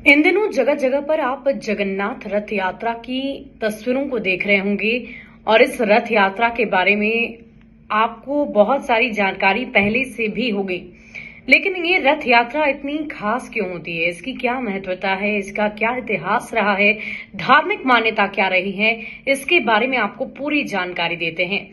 इन दिनों जगह जगह पर आप जगन्नाथ रथ यात्रा की तस्वीरों को देख रहे होंगे और इस रथ यात्रा के बारे में आपको बहुत सारी जानकारी पहले से भी होगी। लेकिन ये रथ यात्रा इतनी खास क्यों होती है, इसकी क्या महत्वता है, इसका क्या इतिहास रहा है, धार्मिक मान्यता क्या रही है, इसके बारे में आपको पूरी जानकारी देते हैं।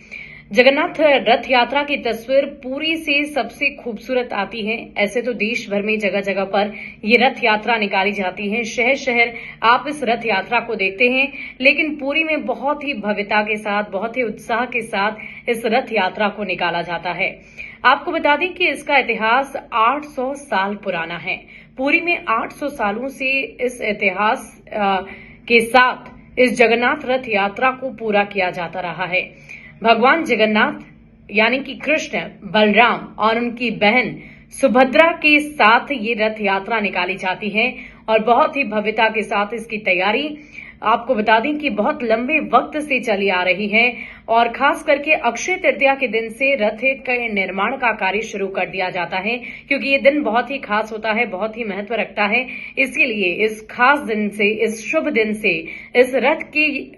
जगन्नाथ रथ यात्रा की तस्वीर पूरी से सबसे खूबसूरत आती है। ऐसे तो देश भर में जगह जगह पर ये रथ यात्रा निकाली जाती है, शहर शहर आप इस रथ यात्रा को देखते हैं, लेकिन पुरी में बहुत ही भव्यता के साथ, बहुत ही उत्साह के साथ इस रथ यात्रा को निकाला जाता है। आपको बता दें कि इसका इतिहास 800 साल पुराना है। पुरी में 800 सालों से इस इतिहास के साथ इस जगन्नाथ रथ यात्रा को पूरा किया जाता रहा है। भगवान जगन्नाथ यानी कि कृष्ण, बलराम और उनकी बहन सुभद्रा के साथ ये रथ यात्रा निकाली जाती है और बहुत ही भव्यता के साथ इसकी तैयारी आपको बता दें कि बहुत लंबे वक्त से चली आ रही है और खास करके अक्षय तृतीया के दिन से रथ के निर्माण का कार्य शुरू कर दिया जाता है, क्योंकि ये दिन बहुत ही खास होता है, बहुत ही महत्व रखता है। इसीलिए इस खास दिन से, इस शुभ दिन से इस रथ की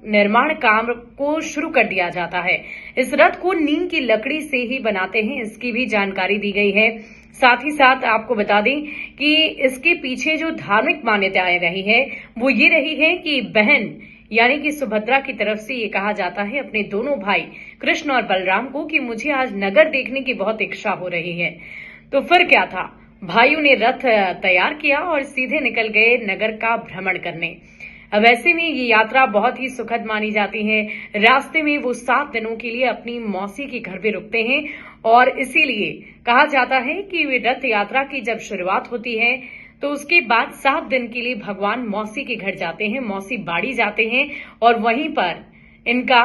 निर्माण काम को शुरू कर दिया जाता है। इस रथ को नीम की लकड़ी से ही बनाते हैं, इसकी भी जानकारी दी गई है। साथ ही साथ आपको बता दें कि इसके पीछे जो धार्मिक मान्यताएं रही है वो ये रही है कि बहन यानी कि सुभद्रा की तरफ से ये कहा जाता है अपने दोनों भाई कृष्ण और बलराम को कि मुझे आज नगर देखने की बहुत इच्छा हो रही है। तो फिर क्या था, भाइयों ने रथ तैयार किया और सीधे निकल गए नगर का भ्रमण करने। अब ऐसे में ये यात्रा बहुत ही सुखद मानी जाती है। रास्ते में वो 7 दिनों के लिए अपनी मौसी के घर पे रुकते हैं और इसीलिए कहा जाता है कि वे रथ यात्रा की जब शुरुआत होती है तो उसके बाद 7 दिन के लिए भगवान मौसी के घर जाते हैं, मौसी बाड़ी जाते हैं और वहीं पर इनका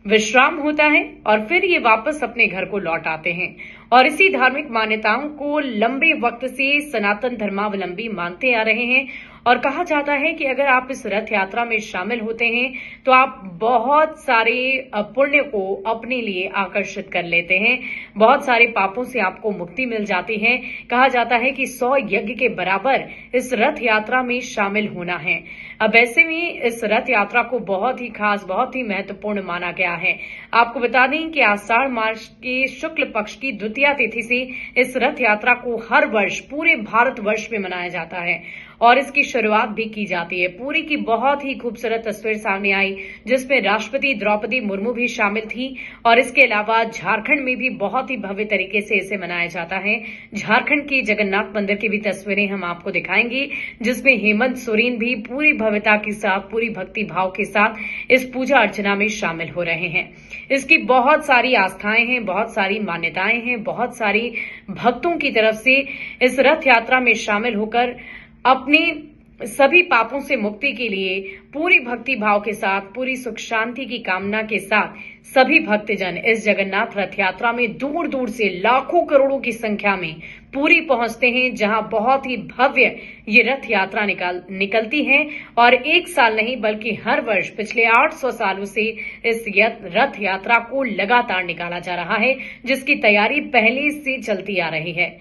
विश्राम होता है और फिर ये वापस अपने घर को लौट आते हैं। और इसी धार्मिक मान्यताओं को लंबे वक्त से सनातन धर्मावलंबी मानते आ रहे हैं और कहा जाता है कि अगर आप इस रथ यात्रा में शामिल होते हैं तो आप बहुत सारे पुण्य को अपने लिए आकर्षित कर लेते हैं, बहुत सारे पापों से आपको मुक्ति मिल जाती है। कहा जाता है कि 100 यज्ञ के बराबर इस रथ यात्रा में शामिल होना है। अब ऐसे में इस रथ यात्रा को बहुत ही खास, बहुत ही महत्वपूर्ण माना गया है। आपको बता दें कि आषाढ़ मास के शुक्ल पक्ष की द्वितीया तिथि से इस रथ यात्रा को हर वर्ष पूरे भारतवर्ष में मनाया जाता है और इसकी शुरुआत भी की जाती है। पुरी की बहुत ही खूबसूरत तस्वीर सामने आई जिसमें राष्ट्रपति द्रौपदी मुर्मू भी शामिल थी और इसके अलावा झारखंड में भी बहुत ही भव्य तरीके से इसे मनाया जाता है। झारखंड के जगन्नाथ मंदिर की भी तस्वीरें हम आपको दिखाएंगे जिसमें हेमंत सोरेन भी पूरी भव्यता के साथ, पूरी भक्ति भाव के साथ इस पूजा अर्चना में शामिल हो रहे हैं। इसकी बहुत सारी आस्थाएं हैं, बहुत सारी मान्यताएं हैं, बहुत सारी भक्तों की तरफ से इस रथ यात्रा में शामिल होकर अपने सभी पापों से मुक्ति के लिए पूरी भक्ति भाव के साथ, पूरी सुख शांति की कामना के साथ सभी भक्तजन इस जगन्नाथ रथ यात्रा में दूर दूर से लाखों करोड़ों की संख्या में पुरी पहुंचते हैं, जहां बहुत ही भव्य ये रथ यात्रा निकलती है और एक साल नहीं बल्कि हर वर्ष पिछले 800 सालों से इस रथ यात्रा को लगातार निकाला जा रहा है, जिसकी तैयारी पहले से चलती आ रही है।